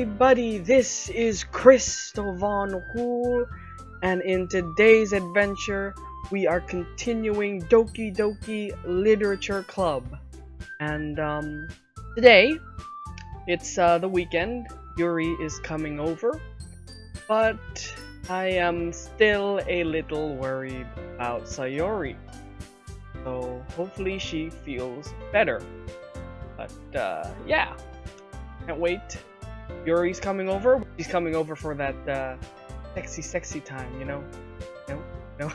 everybody, this is Crystal Von Hool, and in today's adventure, we are continuing Doki Doki Literature Club. And today, it's the weekend. Yuri is coming over, but I am still a little worried about Sayori. So hopefully she feels better. But yeah, can't wait. Yuri's coming over. She's coming over for that sexy time, you know? No.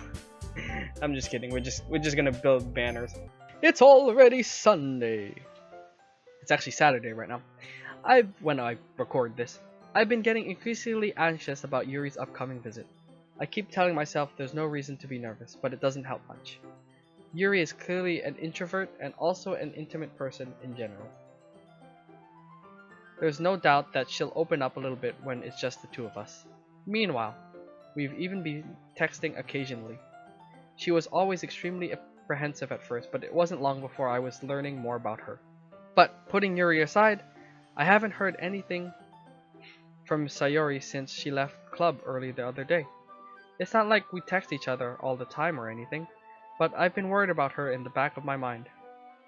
I'm just kidding. We're just gonna build banners. It's already Sunday. It's actually Saturday right now. When I record this, I've been getting increasingly anxious about Yuri's upcoming visit. I keep telling myself there's no reason to be nervous, but it doesn't help much. Yuri is clearly an introvert and also an intimate person in general. There's no doubt that she'll open up a little bit when it's just the two of us. Meanwhile, we've even been texting occasionally. She was always extremely apprehensive at first, but it wasn't long before I was learning more about her. But putting Yuri aside, I haven't heard anything from Sayori since she left club early the other day. It's not like we text each other all the time or anything, but I've been worried about her in the back of my mind.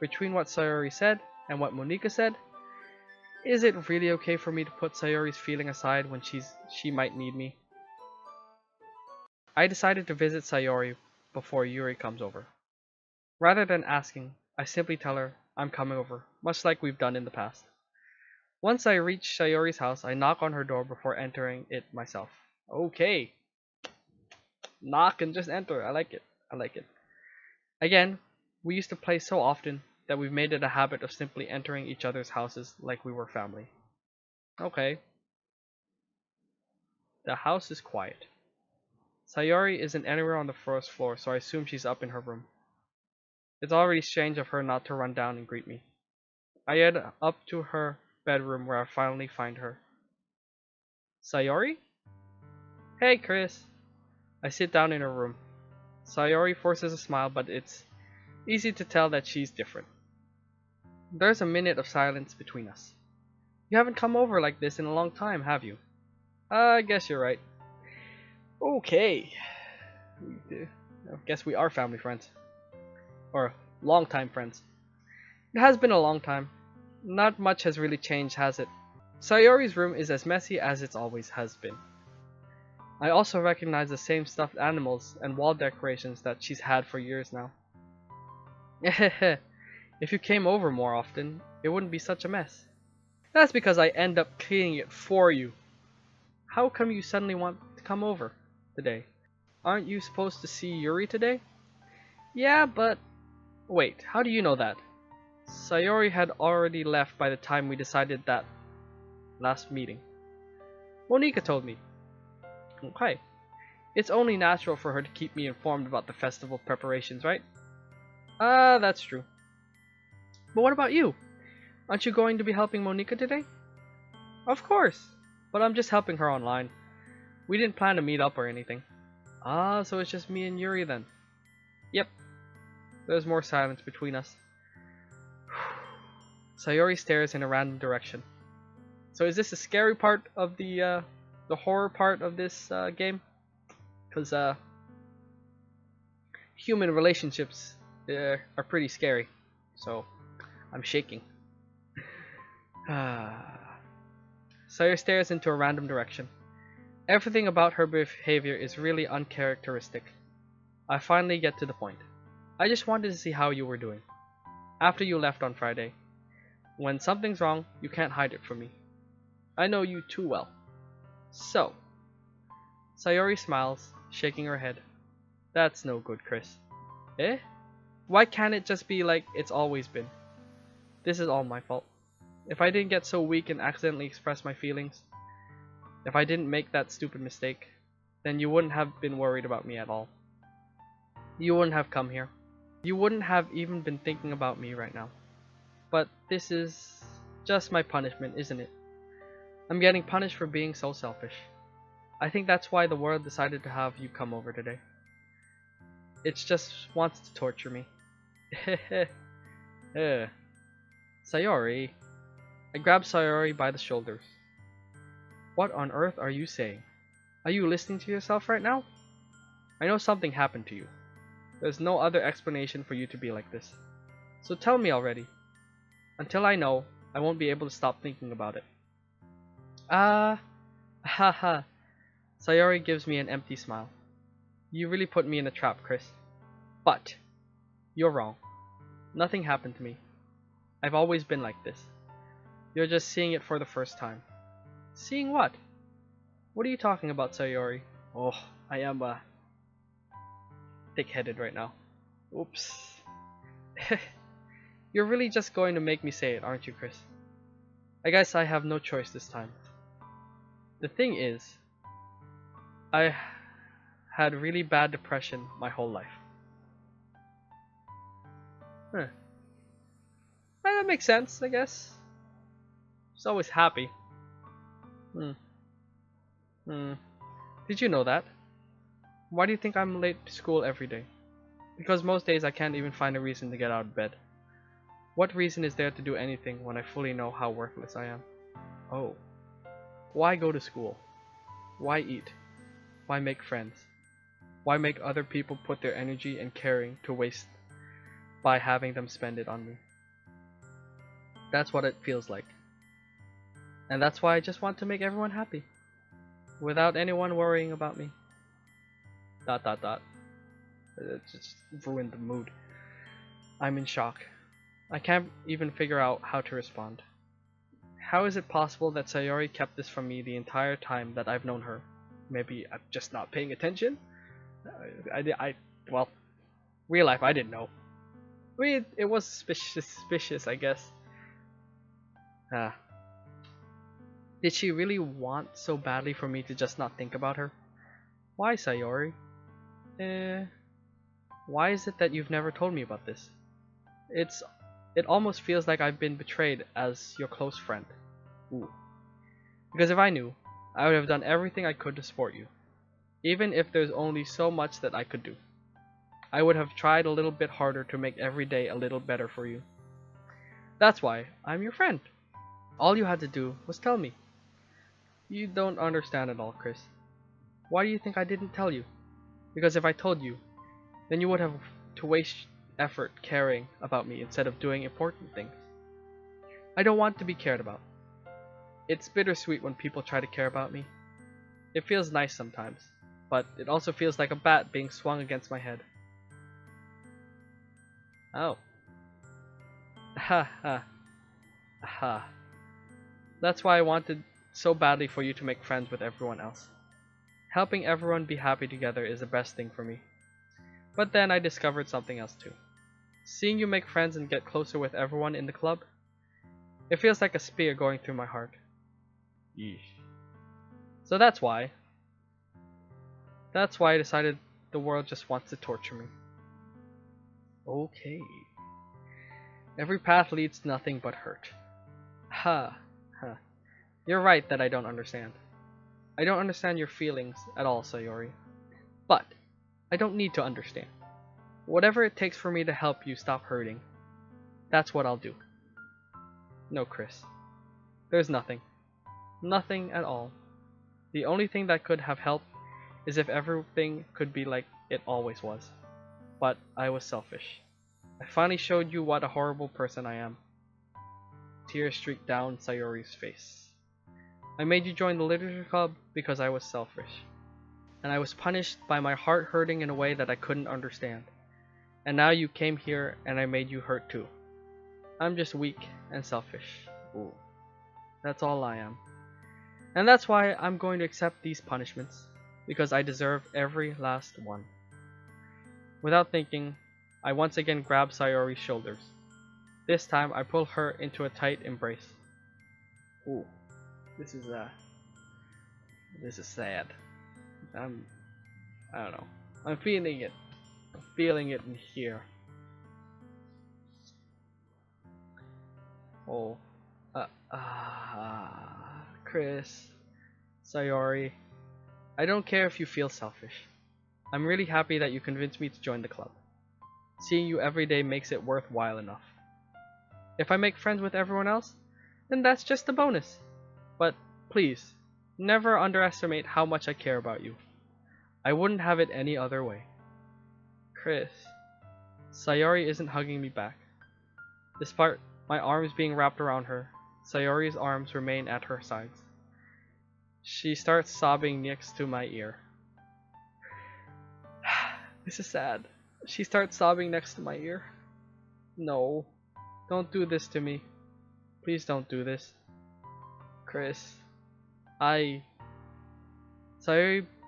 Between what Sayori said and what Monika said, is it really okay for me to put Sayori's feeling aside when she might need me? I decided to visit Sayori before Yuri comes over. Rather than asking, I simply tell her I'm coming over, much like we've done in the past. Once I reach Sayori's house, I knock on her door before entering it myself. Okay. Knock and just enter. I like it. Again, we used to play so often that we've made it a habit of simply entering each other's houses like we were family. Okay. The house is quiet. Sayori isn't anywhere on the first floor, so I assume she's up in her room. It's already strange of her not to run down and greet me. I head up to her bedroom where I finally find her. Sayori? Hey, Chris. I sit down in her room. Sayori forces a smile, but it's easy to tell that she's different. There's a minute of silence between us. You haven't come over like this in a long time, have you? I guess you're right. Okay. I guess we are family friends. Or long-time friends. It has been a long time. Not much has really changed, has it? Sayori's room is as messy as it always has been. I also recognize the same stuffed animals and wall decorations that she's had for years now. If you came over more often, it wouldn't be such a mess. That's because I end up cleaning it for you. How come you suddenly want to come over today? Aren't you supposed to see Yuri today? Yeah, but... Wait, how do you know that? Sayori had already left by the time we decided that last meeting. Monika told me. Okay. It's only natural for her to keep me informed about the festival preparations, right? That's true. But what about you? Aren't you going to be helping Monika today? Of course, but I'm just helping her online. We didn't plan to meet up or anything. So it's just me and Yuri then. Yep. There's more silence between us. Sayori stares in a random direction. So is this the scary part of the horror part of this game? Because human relationships are pretty scary. So I'm shaking. Sayori stares into a random direction. Everything about her behavior is really uncharacteristic. I finally get to the point. I just wanted to see how you were doing. After you left on Friday. When something's wrong, you can't hide it from me. I know you too well. So. Sayori smiles, shaking her head. That's no good, Chris. Eh? Why can't it just be like it's always been? This is all my fault. If I didn't get so weak and accidentally express my feelings, if I didn't make that stupid mistake, then you wouldn't have been worried about me at all. You wouldn't have come here. You wouldn't have even been thinking about me right now. But this is just my punishment, isn't it? I'm getting punished for being so selfish. I think that's why the world decided to have you come over today. It just wants to torture me. Sayori. I grab Sayori by the shoulders. What on earth are you saying? Are you listening to yourself right now? I know something happened to you. There's no other explanation for you to be like this. So tell me already. Until I know, I won't be able to stop thinking about it. Ah, haha. Sayori gives me an empty smile. You really put me in a trap, Chris. But, you're wrong. Nothing happened to me. I've always been like this. You're just seeing it for the first time. Seeing what? What are you talking about, Sayori? Oh, I am thick-headed right now. Oops. You're really just going to make me say it, aren't you, Chris? I guess I have no choice this time. The thing is, I had really bad depression my whole life. Huh. Well, that makes sense, I guess. She's always happy. Did you know that? Why do you think I'm late to school every day? Because most days I can't even find a reason to get out of bed. What reason is there to do anything when I fully know how worthless I am? Oh. Why go to school? Why eat? Why make friends? Why make other people put their energy and caring to waste by having them spend it on me? That's what it feels like. And that's why I just want to make everyone happy. Without anyone worrying about me. ... It just ruined the mood. I'm in shock. I can't even figure out how to respond. How is it possible that Sayori kept this from me the entire time that I've known her? Maybe I'm just not paying attention? Well, real life, I didn't know. I mean, it was suspicious, I guess. Did she really want so badly for me to just not think about her? Why, Sayori? Why is it that you've never told me about this? It almost feels like I've been betrayed as your close friend. Ooh. Because if I knew, I would have done everything I could to support you. Even if there's only so much that I could do. I would have tried a little bit harder to make every day a little better for you. That's why I'm your friend. All you had to do was tell me. You don't understand at all, Chris. Why do you think I didn't tell you? Because if I told you, then you would have to waste effort caring about me instead of doing important things. I don't want to be cared about. It's bittersweet when people try to care about me. It feels nice sometimes, but it also feels like a bat being swung against my head. Oh. Ha ha. Ha. That's why I wanted so badly for you to make friends with everyone else. Helping everyone be happy together is the best thing for me. But then I discovered something else too. Seeing you make friends and get closer with everyone in the club, it feels like a spear going through my heart. Yeesh. So that's why I decided the world just wants to torture me. Okay. Every path leads to nothing but hurt. Ha. You're right that I don't understand. I don't understand your feelings at all, Sayori. But I don't need to understand. Whatever it takes for me to help you stop hurting, that's what I'll do. No, Chris. There's nothing. Nothing at all. The only thing that could have helped is if everything could be like it always was. But I was selfish. I finally showed you what a horrible person I am. Tears streaked down Sayori's face. I made you join the literature club because I was selfish. And I was punished by my heart hurting in a way that I couldn't understand. And now you came here and I made you hurt too. I'm just weak and selfish. Ooh. That's all I am. And that's why I'm going to accept these punishments. Because I deserve every last one. Without thinking, I once again grab Sayori's shoulders. This time I pull her into a tight embrace. Ooh. This is sad. I don't know. I'm feeling it. I'm feeling it in here. Oh. Chris. Sayori. I don't care if you feel selfish. I'm really happy that you convinced me to join the club. Seeing you every day makes it worthwhile enough. If I make friends with everyone else, then that's just a bonus. But please, Never underestimate how much I care about you. I wouldn't have it any other way. Chris. Sayori isn't hugging me back. Despite my arms being wrapped around her, Sayori's arms remain at her sides. She starts sobbing next to my ear. This is sad. She starts sobbing next to my ear. No. Don't do this to me. Please don't do this. Chris. Sayori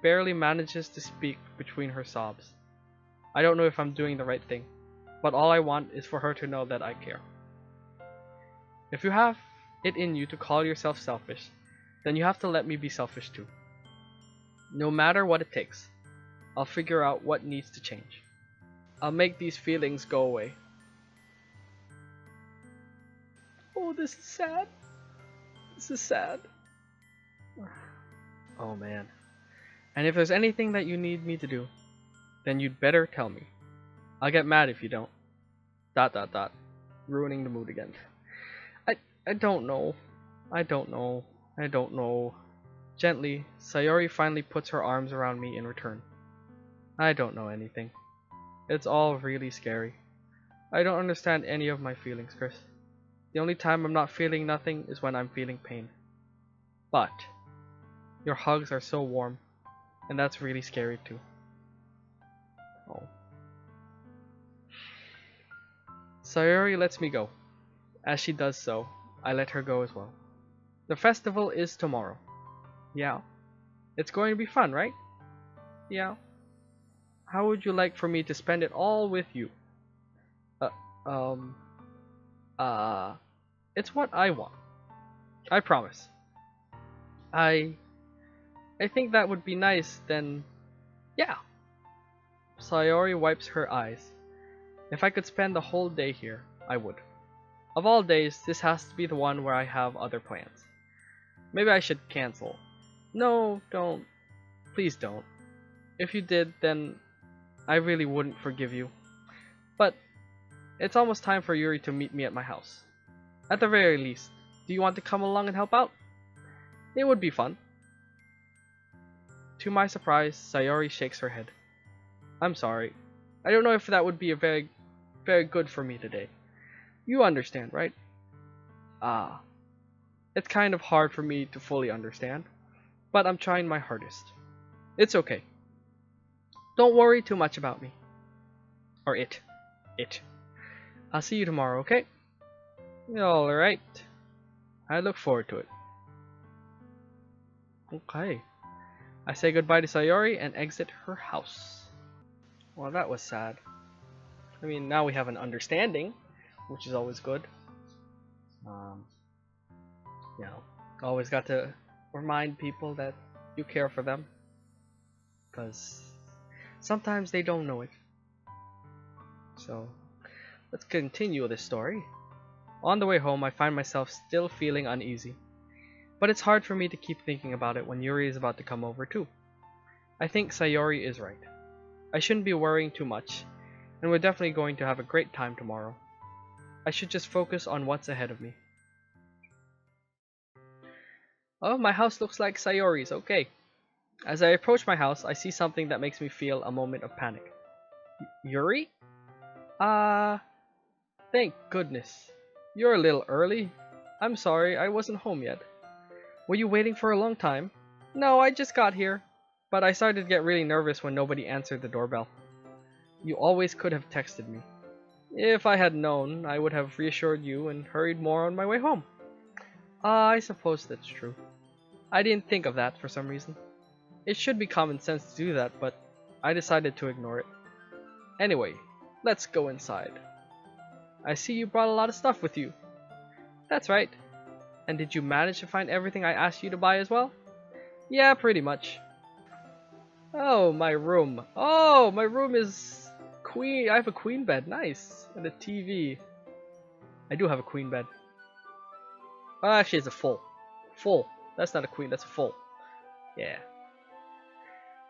barely manages to speak between her sobs. I don't know if I'm doing the right thing, but all I want is for her to know that I care. If you have it in you to call yourself selfish, then you have to let me be selfish too. No matter what it takes, I'll figure out what needs to change. I'll make these feelings go away. Oh, this is sad. This is sad. Oh man. And if there's anything that you need me to do, then you'd better tell me. I'll get mad if you don't. ... Ruining the mood again. I don't know. I don't know. Gently, Sayori finally puts her arms around me in return. I don't know anything. It's all really scary. I don't understand any of my feelings, Chris. The only time I'm not feeling nothing is when I'm feeling pain. But your hugs are so warm, and that's really scary too. Oh. Sayori lets me go. As she does so, I let her go as well. The festival is tomorrow. Yeah. It's going to be fun, right? Yeah. How would you like for me to spend it all with you? It's what I want. I promise. I think that would be nice, then yeah. Sayori wipes her eyes. If I could spend the whole day here, I would. Of all days, this has to be the one where I have other plans. Maybe I should cancel. No, don't. Please don't. If you did, then I really wouldn't forgive you. But it's almost time for Yuri to meet me at my house. At the very least, do you want to come along and help out? It would be fun. To my surprise, Sayori shakes her head. I'm sorry. I don't know if that would be a very good for me today. You understand, right? It's kind of hard for me to fully understand, but I'm trying my hardest. It's okay. Don't worry too much about me. Or it. I'll see you tomorrow, okay? Alright. I look forward to it. Okay. I say goodbye to Sayori and exit her house. Well, that was sad. I mean, now we have an understanding, which is always good. You know, always got to remind people that you care for them, because sometimes they don't know it. So, let's continue this story. On the way home, I find myself still feeling uneasy, but it's hard for me to keep thinking about it when Yuri is about to come over too. I think Sayori is right. I shouldn't be worrying too much, and we're definitely going to have a great time tomorrow. I should just focus on what's ahead of me. Oh, my house looks like Sayori's, okay. As I approach my house, I see something that makes me feel a moment of panic. Yuri? Thank goodness. You're a little early. I'm sorry, I wasn't home yet. Were you waiting for a long time? No, I just got here. But I started to get really nervous when nobody answered the doorbell. You always could have texted me. If I had known, I would have reassured you and hurried more on my way home. I suppose that's true. I didn't think of that for some reason. It should be common sense to do that, but I decided to ignore it. Anyway, let's go inside. I see you brought a lot of stuff with you. That's right. And did you manage to find everything I asked you to buy as well? Yeah, pretty much. Oh, my room. Oh, my room is queen. I have a queen bed. Nice. And a TV. I do have a queen bed. Oh, actually, it's a full. Full. That's not a queen, that's a full. Yeah.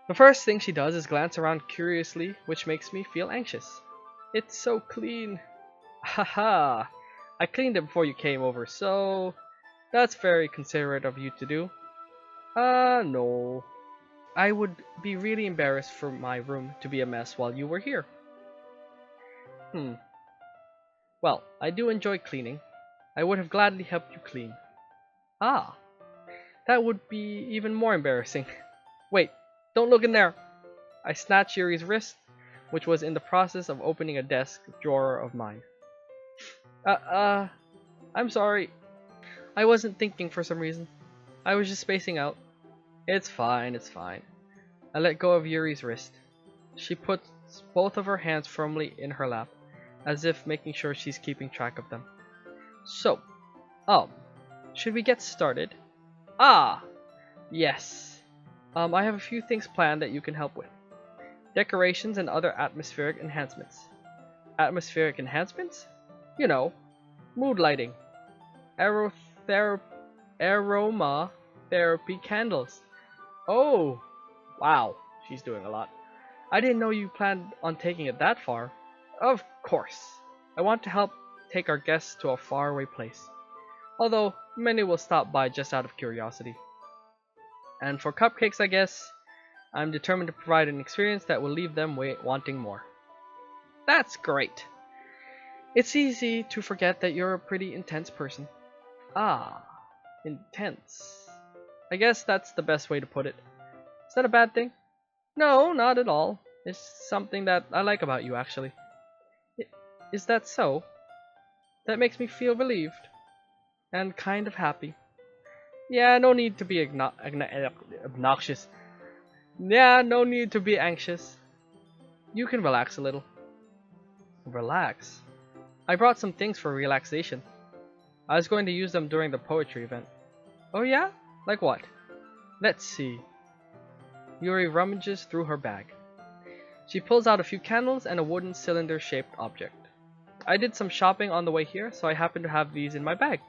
The first thing she does is glance around curiously, which makes me feel anxious. It's so clean. Haha. I cleaned it before you came over, so that's very considerate of you to do. No. I would be really embarrassed for my room to be a mess while you were here. Well, I do enjoy cleaning. I would have gladly helped you clean. Ah, that would be even more embarrassing. Wait, don't look in there! I snatched Yuri's wrist, which was in the process of opening a desk drawer of mine. I'm sorry. I wasn't thinking for some reason. I was just spacing out. It's fine, it's fine. I let go of Yuri's wrist. She puts both of her hands firmly in her lap, as if making sure she's keeping track of them. So, should we get started? Ah, yes. I have a few things planned that you can help with. Decorations and other atmospheric enhancements. Atmospheric enhancements? You know, mood lighting. Aroma therapy candles. Oh, wow, she's doing a lot. I didn't know you planned on taking it that far. Of course. I want to help take our guests to a faraway place. Although, many will stop by just out of curiosity. And for cupcakes, I guess, I'm determined to provide an experience that will leave them wanting more. That's great. It's easy to forget that you're a pretty intense person. Ah, intense. I guess that's the best way to put it. Is that a bad thing? No, not at all. It's something that I like about you, actually. Is that so? That makes me feel relieved. And kind of happy. Yeah, no need to be obnoxious. Yeah, no need to be anxious. You can relax a little. Relax? I brought some things for relaxation. I was going to use them during the poetry event. Oh yeah? Like what? Let's see. Yuri rummages through her bag. She pulls out a few candles and a wooden cylinder-shaped object. I did some shopping on the way here, so I happen to have these in my bag.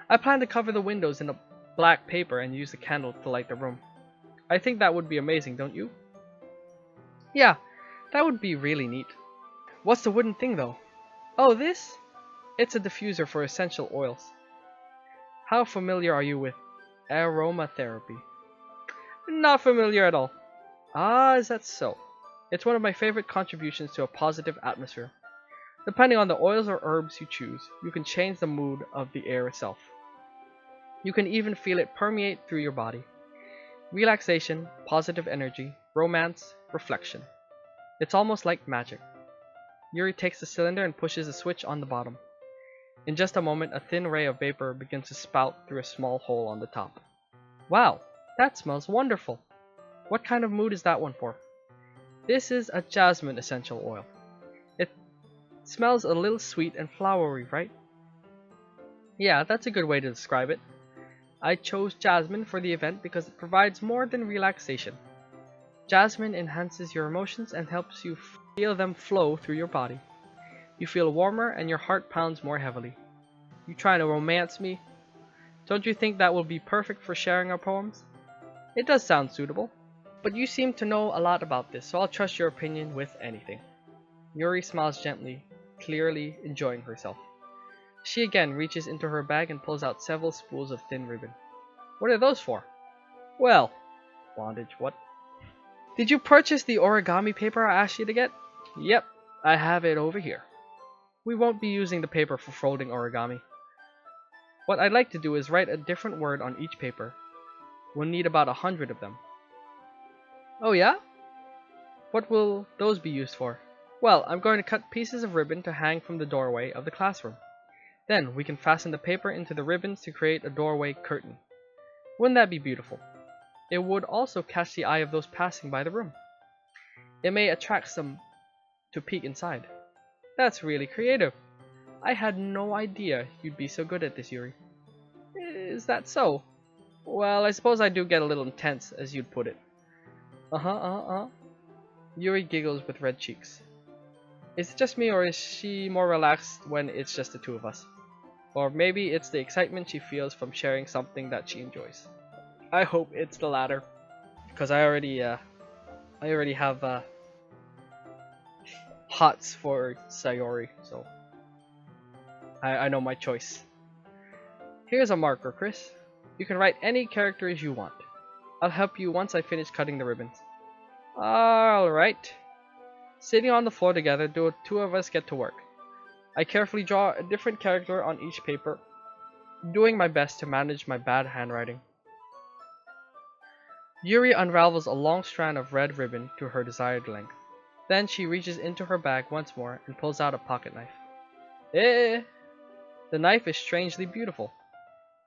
I plan to cover the windows in a black paper and use the candle to light the room. I think that would be amazing, don't you? Yeah, that would be really neat. What's the wooden thing though? Oh, this? It's a diffuser for essential oils. How familiar are you with aromatherapy? Not familiar at all. Ah, is that so? It's one of my favorite contributions to a positive atmosphere. Depending on the oils or herbs you choose, you can change the mood of the air itself. You can even feel it permeate through your body. Relaxation, positive energy, romance, reflection. It's almost like magic. Yuri takes the cylinder and pushes a switch on the bottom. In just a moment, a thin ray of vapor begins to spout through a small hole on the top. Wow, that smells wonderful. What kind of mood is that one for? This is a jasmine essential oil. It smells a little sweet and flowery, right? Yeah, that's a good way to describe it. I chose jasmine for the event because it provides more than relaxation. Jasmine enhances your emotions and helps you feel them flow through your body. You feel warmer and your heart pounds more heavily. You trying to romance me? Don't you think that will be perfect for sharing our poems? It does sound suitable. But you seem to know a lot about this, so I'll trust your opinion with anything. Yuri smiles gently, clearly enjoying herself. She again reaches into her bag and pulls out several spools of thin ribbon. What are those for? Well, bondage, what? Did you purchase the origami paper I asked you to get? Yep, I have it over here. We won't be using the paper for folding origami. What I'd like to do is write a different word on each paper. We'll need about 100 of them. Oh yeah? What will those be used for? Well, I'm going to cut pieces of ribbon to hang from the doorway of the classroom. Then we can fasten the paper into the ribbons to create a doorway curtain. Wouldn't that be beautiful? It would also catch the eye of those passing by the room. It may attract some to peek inside. That's really creative. I had no idea you'd be so good at this, Yuri. Is that so? Well, I suppose I do get a little intense, as you'd put it. Yuri giggles with red cheeks. Is it just me, or is she more relaxed when it's just the two of us? Or maybe it's the excitement she feels from sharing something that she enjoys. I hope it's the latter, because I already have hots for Sayori, so I know my choice. Here's a marker, Chris. You can write any characters you want. I'll help you once I finish cutting the ribbons. Alright. Sitting on the floor together, the two of us get to work. I carefully draw a different character on each paper, doing my best to manage my bad handwriting. Yuri unravels a long strand of red ribbon to her desired length. Then she reaches into her bag once more and pulls out a pocket knife. Eh! The knife is strangely beautiful.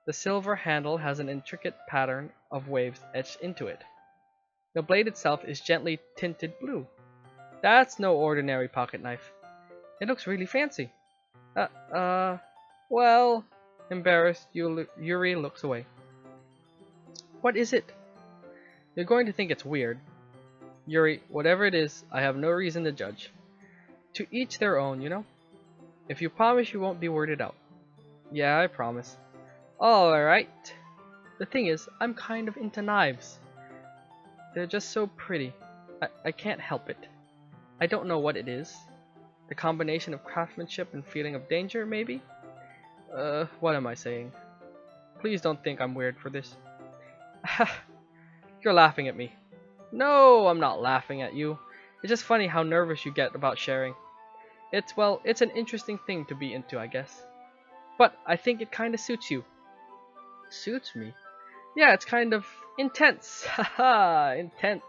The silver handle has an intricate pattern of waves etched into it. The blade itself is gently tinted blue. That's no ordinary pocket knife. It looks really fancy. Well, embarrassed, Yuri looks away. What is it? You're going to think it's weird. Yuri, whatever it is, I have no reason to judge. To each their own, you know? If you promise you won't be weirded out. Yeah, I promise. Alright. The thing is, I'm kind of into knives. They're just so pretty. I can't help it. I don't know what it is. The combination of craftsmanship and feeling of danger, maybe? What am I saying? Please don't think I'm weird for this. You're laughing at me. No, I'm not laughing at you. It's just funny how nervous you get about sharing. It's an interesting thing to be into, I guess. But I think it kinda suits you. Suits me? Yeah, it's kind of intense. Haha, intense.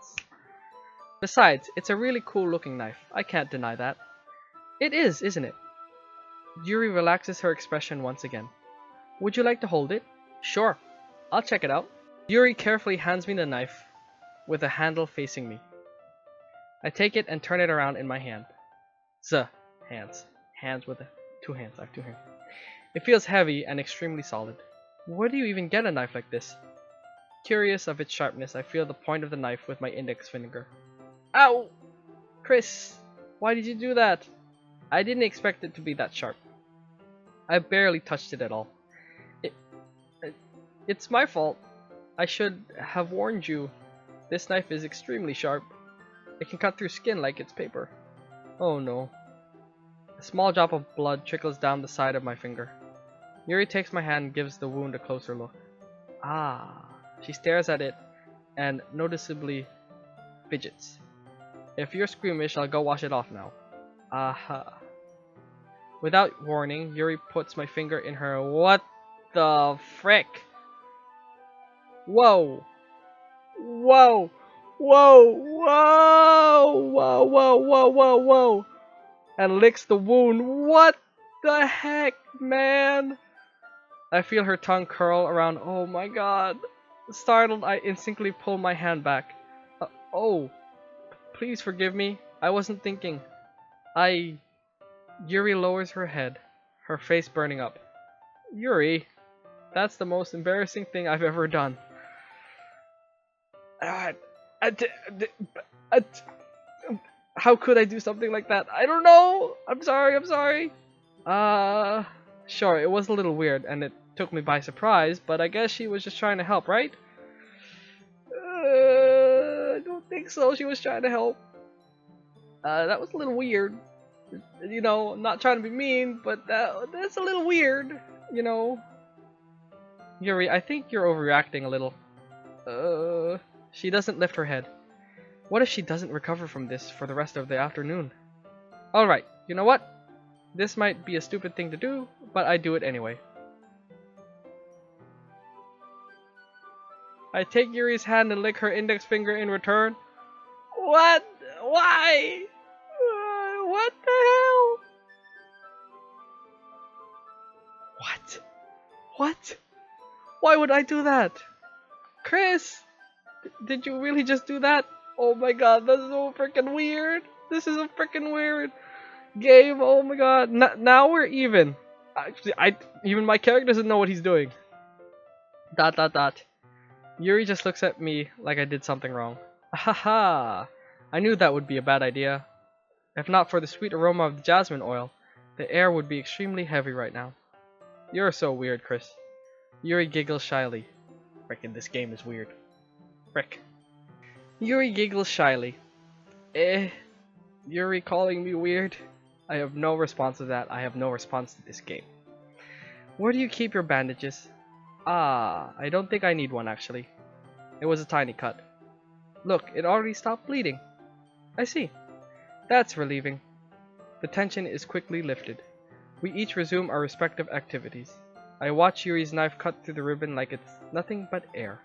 Besides, it's a really cool looking knife. I can't deny that. It is, isn't it? Yuri relaxes her expression once again. Would you like to hold it? Sure. I'll check it out. Yuri carefully hands me the knife with the handle facing me. I take it and turn it around in my hand. Hands. Hands with two hands. I have two hands. It feels heavy and extremely solid. Where do you even get a knife like this? Curious of its sharpness, I feel the point of the knife with my index finger. Ow! Chris, why did you do that? I didn't expect it to be that sharp. I barely touched it at all. It's my fault. I should have warned you. This knife is extremely sharp. It can cut through skin like it's paper. Oh no. A small drop of blood trickles down the side of my finger. Yuri takes my hand and gives the wound a closer look. Ah. She stares at it and noticeably fidgets. If you're squeamish, I'll go wash it off now. Aha. Without warning, Yuri puts my finger in her. What the frick? Whoa! Whoa! Whoa! Whoa! Whoa! Whoa! Whoa! Whoa! Whoa! And licks the wound. What the heck, man? I feel her tongue curl around. Oh my god. Startled, I instinctively pull my hand back. Oh. Please forgive me. I wasn't thinking. Yuri lowers her head, her face burning up. Yuri, that's the most embarrassing thing I've ever done. How could I do something like that? I don't know. I'm sorry. Sure, it was a little weird and it took me by surprise, but I guess she was just trying to help, right? I don't think so. She was trying to help. That was a little weird. You know, I'm not trying to be mean, but that's a little weird, you know. Yuri, I think you're overreacting a little. She doesn't lift her head. What if she doesn't recover from this for the rest of the afternoon? Alright, you know what? This might be a stupid thing to do, but I do it anyway. I take Yuri's hand and lick her index finger in return. What? Why? What the hell? What? Why would I do that? Chris! Did you really just do that? Oh my god, that's so freaking weird. This is a freaking weird game. Oh my god. Now we're even. Even my character doesn't know what he's doing. ... Yuri just looks at me like I did something wrong. Haha! I knew that would be a bad idea. If not for the sweet aroma of the jasmine oil, the air would be extremely heavy right now. You're so weird, Chris. Yuri giggles shyly. Frickin' this game is weird. Frick. Yuri giggles shyly. Yuri calling me weird? I have no response to that. I have no response to this game. Where do you keep your bandages? I don't think I need one actually. It was a tiny cut. Look, it already stopped bleeding. I see. That's relieving. The tension is quickly lifted. We each resume our respective activities. I watch Yuri's knife cut through the ribbon like it's nothing but air.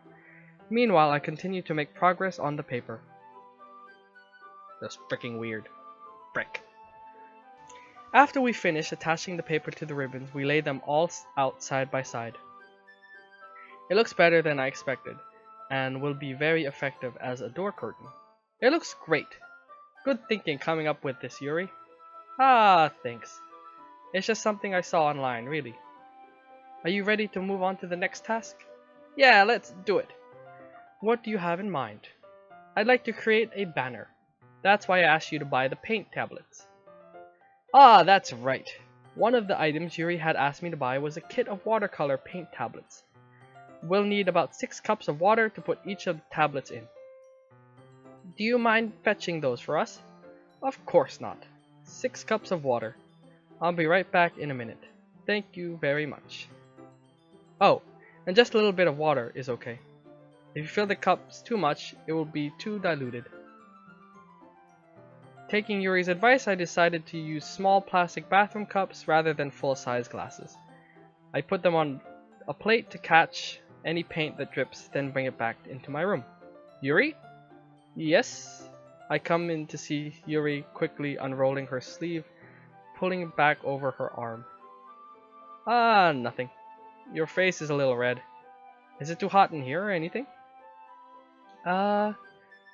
Meanwhile, I continue to make progress on the paper. That's freaking weird. Frick. After we finish attaching the paper to the ribbons, we lay them all out side by side. It looks better than I expected, and will be very effective as a door curtain. It looks great. Good thinking coming up with this, Yuri. Ah, thanks. It's just something I saw online, really. Are you ready to move on to the next task? Yeah, let's do it. What do you have in mind? I'd like to create a banner. That's why I asked you to buy the paint tablets. Ah, that's right. One of the items Yuri had asked me to buy was a kit of watercolor paint tablets. We'll need about 6 cups of water to put each of the tablets in. Do you mind fetching those for us? Of course not. 6 cups of water. I'll be right back in a minute. Thank you very much. Oh, and just a little bit of water is okay. If you fill the cups too much, it will be too diluted. Taking Yuri's advice, I decided to use small plastic bathroom cups rather than full-size glasses. I put them on a plate to catch any paint that drips, then bring it back into my room. Yuri? Yes? I come in to see Yuri quickly unrolling her sleeve, pulling it back over her arm. Ah, nothing. Your face is a little red. Is it too hot in here or anything? No,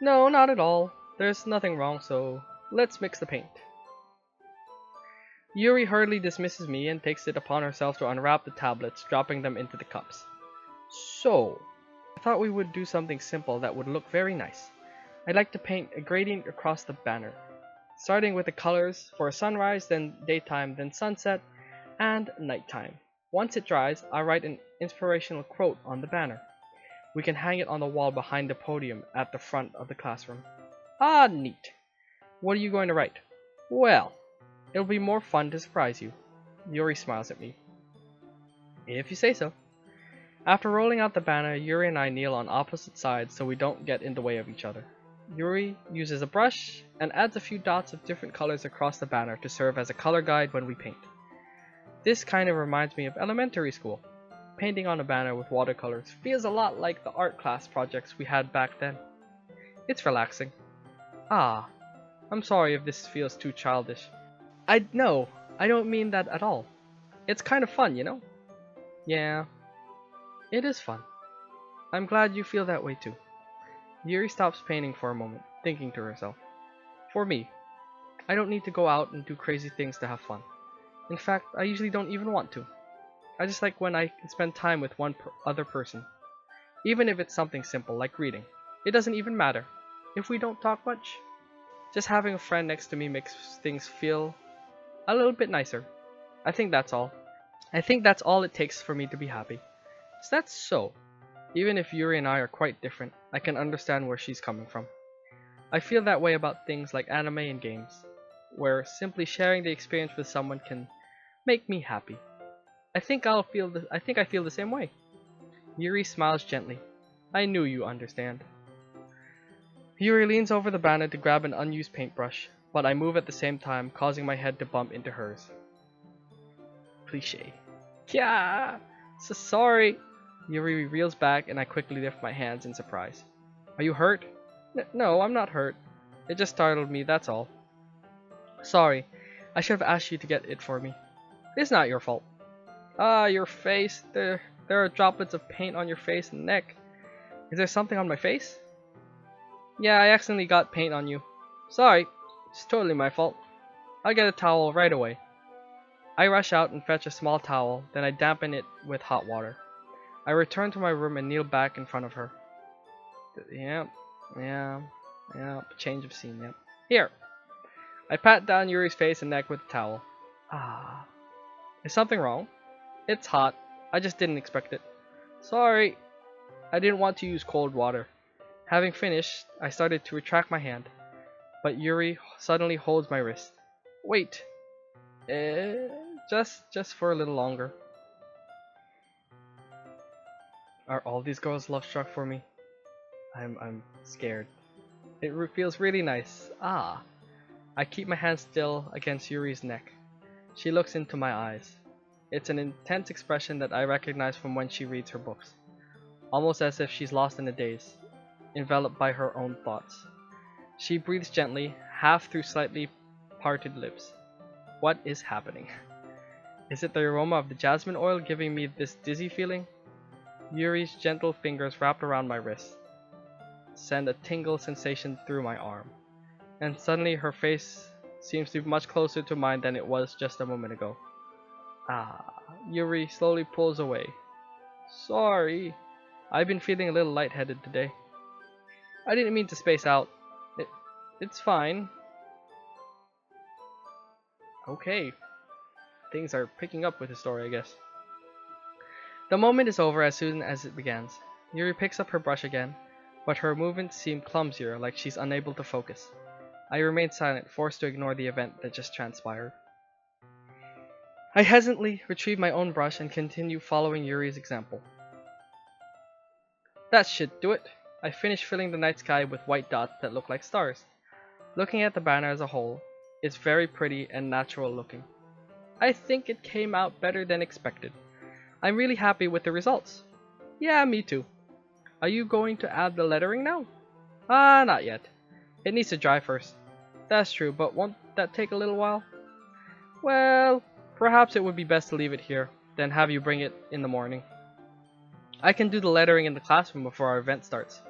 not at all. There's nothing wrong, so let's mix the paint. Yuri hurriedly dismisses me and takes it upon herself to unwrap the tablets, dropping them into the cups. So, I thought we would do something simple that would look very nice. I'd like to paint a gradient across the banner, starting with the colors for sunrise, then daytime, then sunset, and nighttime. Once it dries, I'll write an inspirational quote on the banner. We can hang it on the wall behind the podium at the front of the classroom. Ah, neat. What are you going to write? Well, it'll be more fun to surprise you. Yuri smiles at me. If you say so. After rolling out the banner, Yuri and I kneel on opposite sides so we don't get in the way of each other. Yuri uses a brush and adds a few dots of different colors across the banner to serve as a color guide when we paint. This kind of reminds me of elementary school. Painting on a banner with watercolors feels a lot like the art class projects we had back then. It's relaxing. Ah, I'm sorry if this feels too childish. No, I don't mean that at all. It's kind of fun, you know? Yeah, it is fun. I'm glad you feel that way too. Yuri stops painting for a moment, thinking to herself. For me, I don't need to go out and do crazy things to have fun. In fact, I usually don't even want to. I just like when I can spend time with one other person. Even if it's something simple like reading. It doesn't even matter if we don't talk much. Just having a friend next to me makes things feel a little bit nicer. I think that's all. I think that's all it takes for me to be happy. Is that so? Even if Yuri and I are quite different, I can understand where she's coming from. I feel that way about things like anime and games, where simply sharing the experience with someone can make me happy. I think I feel the same way. Yuri smiles gently. I knew you understand. Yuri leans over the banner to grab an unused paintbrush, but I move at the same time, causing my head to bump into hers. Cliché. Yeah, so sorry. Yuri reels back and I quickly lift my hands in surprise. Are you hurt? No, I'm not hurt. It just startled me, that's all. Sorry, I should have asked you to get it for me. It's not your fault. Ah, your face. There are droplets of paint on your face and neck. Is there something on my face? Yeah, I accidentally got paint on you. Sorry, it's totally my fault. I'll get a towel right away. I rush out and fetch a small towel, then I dampen it with hot water. I return to my room and kneel back in front of her. Yeah, change of scene, yep. Here! I pat down Yuri's face and neck with the towel. Ah. Is something wrong? It's hot. I just didn't expect it. Sorry. I didn't want to use cold water. Having finished, I started to retract my hand, but Yuri suddenly holds my wrist. Wait. Just for a little longer. Are all these girls love-struck for me? I'm scared. It feels really nice. Ah. I keep my hand still against Yuri's neck. She looks into my eyes. It's an intense expression that I recognize from when she reads her books, almost as if she's lost in a daze, enveloped by her own thoughts. She breathes gently, half through slightly parted lips. What is happening? Is it the aroma of the jasmine oil giving me this dizzy feeling? Yuri's gentle fingers wrapped around my wrist send a tingle sensation through my arm, and suddenly her face seems to be much closer to mine than it was just a moment ago. Ah, Yuri slowly pulls away. Sorry, I've been feeling a little lightheaded today. I didn't mean to space out. It's fine. Okay, things are picking up with the story, I guess. The moment is over as soon as it begins. Yuri picks up her brush again, but her movements seem clumsier, like she's unable to focus. I remain silent, forced to ignore the event that just transpired. I hesitantly retrieve my own brush and continue following Yuri's example. That should do it. I finish filling the night sky with white dots that look like stars. Looking at the banner as a whole, it's very pretty and natural looking. I think it came out better than expected. I'm really happy with the results. Yeah, me too. Are you going to add the lettering now? Not yet. It needs to dry first. That's true, but won't that take a little while? Well, perhaps it would be best to leave it here, then have you bring it in the morning. I can do the lettering in the classroom before our event starts.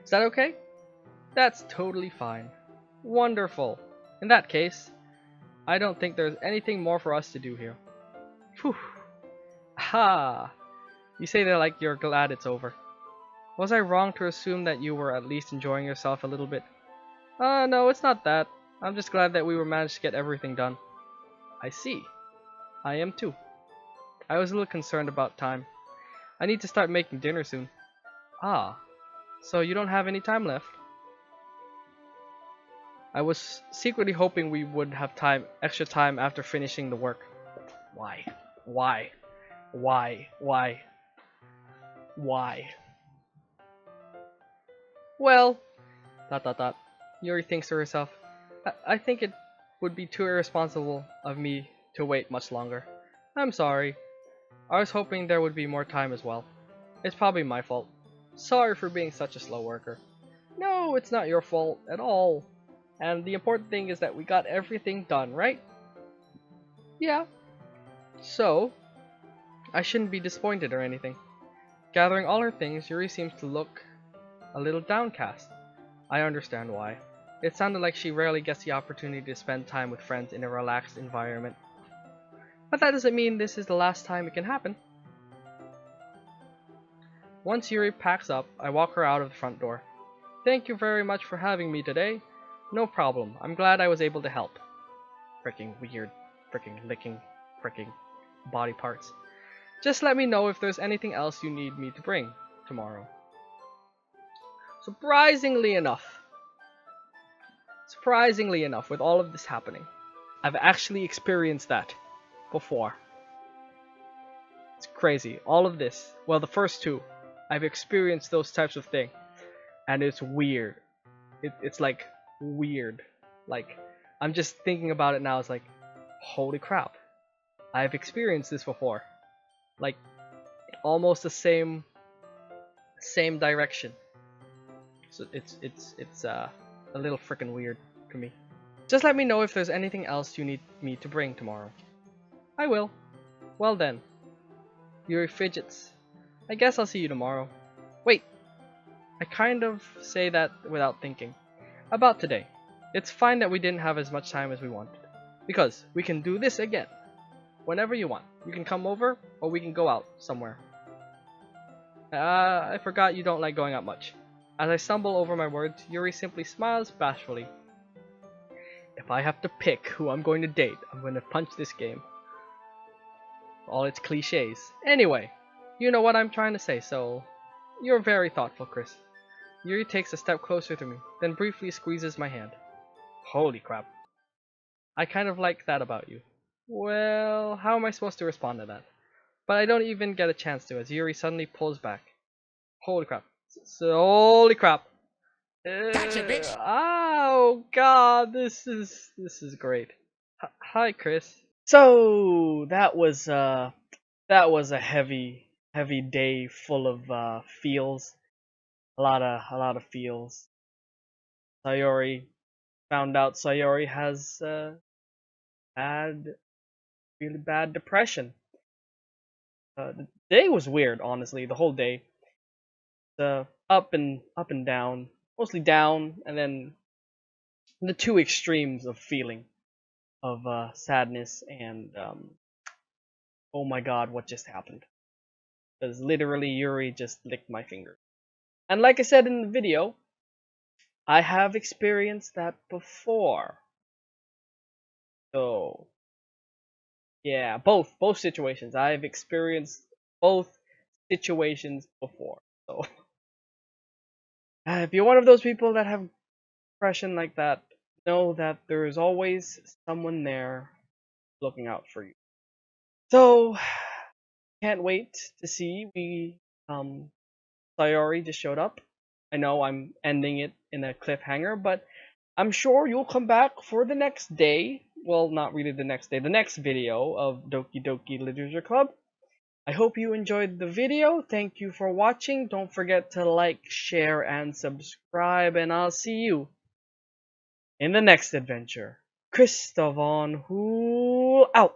Is that okay? That's totally fine. Wonderful. In that case, I don't think there's anything more for us to do here. Phew. Ha! You say that like you're glad it's over. Was I wrong to assume that you were at least enjoying yourself a little bit? No, it's not that. I'm just glad that we were managed to get everything done. I see. I am too. I was a little concerned about time. I need to start making dinner soon. Ah, so you don't have any time left? I was secretly hoping we would have extra time after finishing the work. Why? Why? Why? Why? Why? Well, ... Yuri thinks to herself, I think it would be too irresponsible of me to wait much longer. I'm sorry. I was hoping there would be more time as well. It's probably my fault. Sorry for being such a slow worker. No, it's not your fault at all. And the important thing is that we got everything done, right? Yeah. So, I shouldn't be disappointed or anything. Gathering all her things, Yuri seems to look a little downcast. I understand why. It sounded like she rarely gets the opportunity to spend time with friends in a relaxed environment. But that doesn't mean this is the last time it can happen. Once Yuri packs up, I walk her out of the front door. Thank you very much for having me today. No problem. I'm glad I was able to help. Fricking weird, fricking licking, fricking body parts. Just let me know if there's anything else you need me to bring tomorrow. Surprisingly enough, with all of this happening, I've actually experienced that before. It's crazy. All of this, well, the first two, I've experienced those types of things, and it's weird. It's like weird. Like, I'm just thinking about it now. It's like, holy crap, I've experienced this before. Like, almost the same direction. So it's a little freaking weird to me. Just let me know if there's anything else you need me to bring tomorrow. I will. Well then. Yuri fidgets. I guess I'll see you tomorrow. Wait. I kind of say that without thinking. About today. It's fine that we didn't have as much time as we wanted. Because we can do this again. Whenever you want. You can come over, or we can go out somewhere. I forgot you don't like going out much. As I stumble over my words, Yuri simply smiles bashfully. If I have to pick who I'm going to date, I'm going to punch this game. All its cliches. Anyway, you know what I'm trying to say, so... You're very thoughtful, Chris. Yuri takes a step closer to me, then briefly squeezes my hand. Holy crap. I kind of like that about you. Well, how am I supposed to respond to that? But I don't even get a chance to, as Yuri suddenly pulls back. Holy crap. So, holy crap. Gotcha, bitch. Oh god, this is great. Hi, Chris. So that was a heavy day full of feels. A lot of feels. Sayori found out Sayori has had really bad depression. The day was weird, honestly. The whole day, up and down, mostly down, and then the two extremes of feeling of sadness and oh my god, what just happened? Because literally Yuri just licked my finger. And like I said in the video, I have experienced that before. So yeah, both situations. I've experienced both situations before. So if you're one of those people that have depression like that, know that there is always someone there looking out for you. So can't wait to see um Sayori just showed up. I know I'm ending it in a cliffhanger, but I'm sure you'll come back for the next day. Well, not really the next day, the next video of Doki Doki Literature Club. I hope you enjoyed the video. Thank you for watching. Don't forget to like, share, and subscribe, and I'll see you in the next adventure. Christoph on Who out.